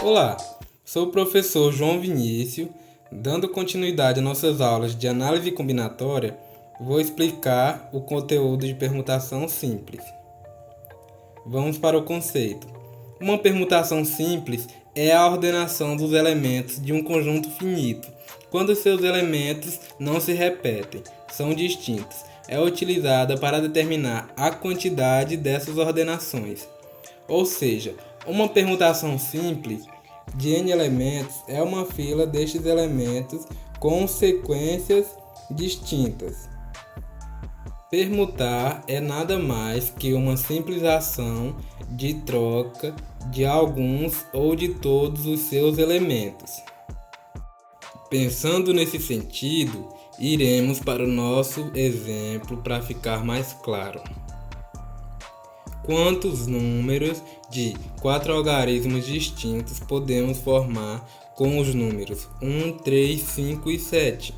Olá, sou o professor João Vinícius. Dando continuidade às nossas aulas de análise combinatória, vou explicar o conteúdo de permutação simples. Vamos para o conceito. Uma permutação simples é a ordenação dos elementos de um conjunto finito, quando seus elementos não se repetem, são distintos. É utilizada para determinar a quantidade dessas ordenações. Ou seja, uma permutação simples de n elementos é uma fila destes elementos com sequências distintas. Permutar é nada mais que uma simples ação de troca de alguns ou de todos os seus elementos. Pensando nesse sentido, iremos para o nosso exemplo para ficar mais claro. Quantos números de 4 algarismos distintos podemos formar com os números 1, 3, 5 e 7?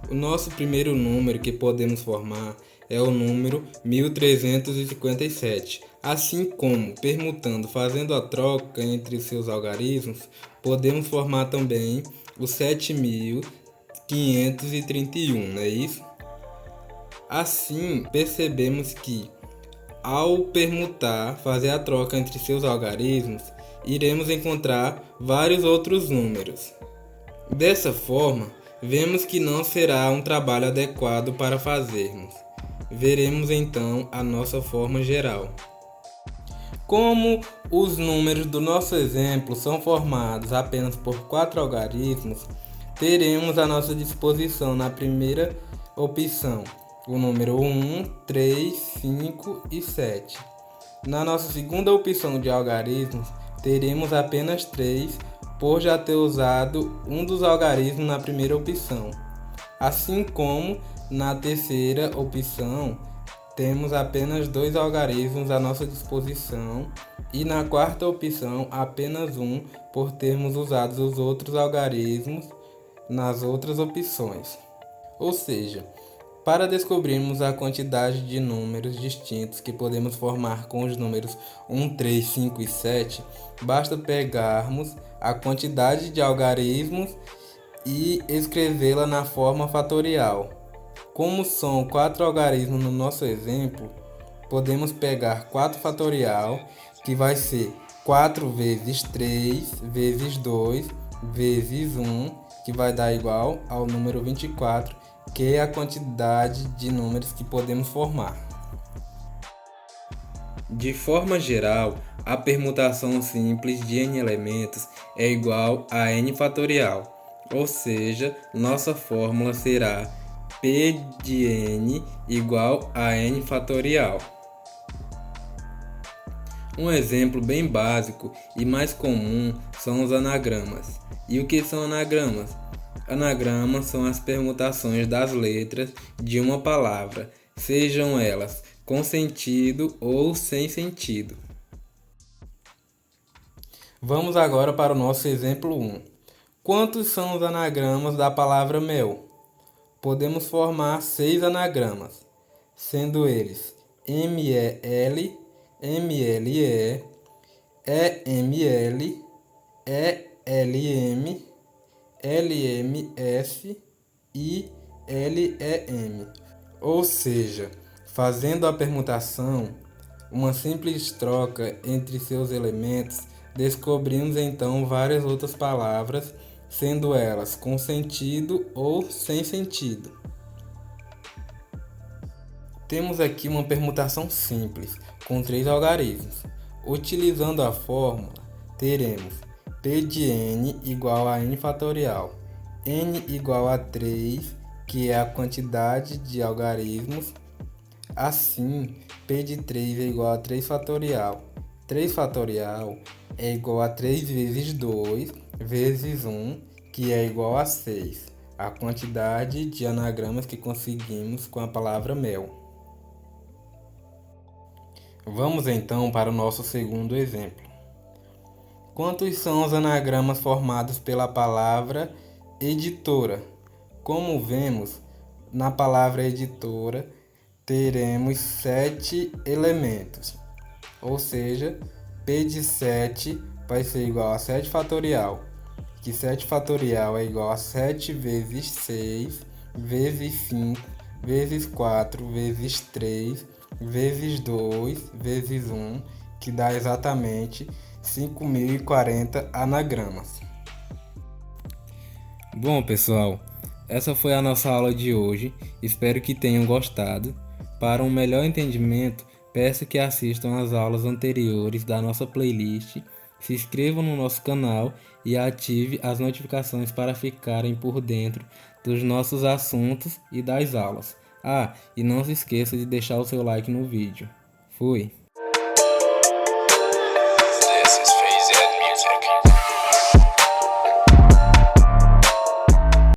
O nosso primeiro número que podemos formar é o número 1357. Assim como, permutando, fazendo a troca entre os seus algarismos, podemos formar também o 7531, não é isso? Assim, percebemos que ao permutar, fazer a troca entre seus algarismos, iremos encontrar vários outros números. Dessa forma, vemos que não será um trabalho adequado para fazermos. Veremos então a nossa forma geral. Como os números do nosso exemplo são formados apenas por 4 algarismos, teremos à nossa disposição na primeira opção o número 1, 3, 5 e 7. Na nossa segunda opção de algarismos, teremos apenas 3, por já ter usado um dos algarismos na primeira opção. Assim como na terceira opção, temos apenas 2 algarismos à nossa disposição e na quarta opção apenas um, por termos usado os outros algarismos nas outras opções. Ou seja, para descobrirmos a quantidade de números distintos que podemos formar com os números 1, 3, 5 e 7, basta pegarmos a quantidade de algarismos e escrevê-la na forma fatorial. Como são 4 algarismos no nosso exemplo, podemos pegar 4 fatorial, que vai ser 4 vezes 3 vezes 2 vezes 1, que vai dar igual ao número 24, que é a quantidade de números que podemos formar. De forma geral, a permutação simples de n elementos é igual a n fatorial, ou seja, nossa fórmula será P de n igual a n fatorial. Um exemplo bem básico e mais comum são os anagramas. E o que são anagramas? Anagramas são as permutações das letras de uma palavra, sejam elas com sentido ou sem sentido. Vamos agora para o nosso exemplo 1. Quantos são os anagramas da palavra mel? Podemos formar 6 anagramas, sendo eles MEL, MLE, EML, ELM, LMS e LEM. Ou seja, fazendo a permutação, uma simples troca entre seus elementos, descobrimos então várias outras palavras, sendo elas com sentido ou sem sentido. Temos aqui uma permutação simples, com 3 algarismos. Utilizando a fórmula, teremos P de n igual a n fatorial, n igual a 3, que é a quantidade de algarismos. Assim, P de 3 é igual a 3 fatorial. 3 fatorial é igual a 3 vezes 2 vezes 1, que é igual a 6, a quantidade de anagramas que conseguimos com a palavra mel. Vamos então para o nosso segundo exemplo. Quantos são os anagramas formados pela palavra editora? Como vemos, na palavra editora teremos 7 elementos, ou seja, P de 7 vai ser igual a 7 fatorial, que 7 fatorial é igual a 7 vezes 6, vezes 5, vezes 4, vezes 3, vezes 2, vezes 1, que dá exatamente 5.040 anagramas. Bom, pessoal, essa foi a nossa aula de hoje. Espero que tenham gostado. Para um melhor entendimento, peço que assistam às aulas anteriores da nossa playlist, se inscrevam no nosso canal e ative as notificações para ficarem por dentro dos nossos assuntos e das aulas. E não se esqueça de deixar o seu like no vídeo. Fui!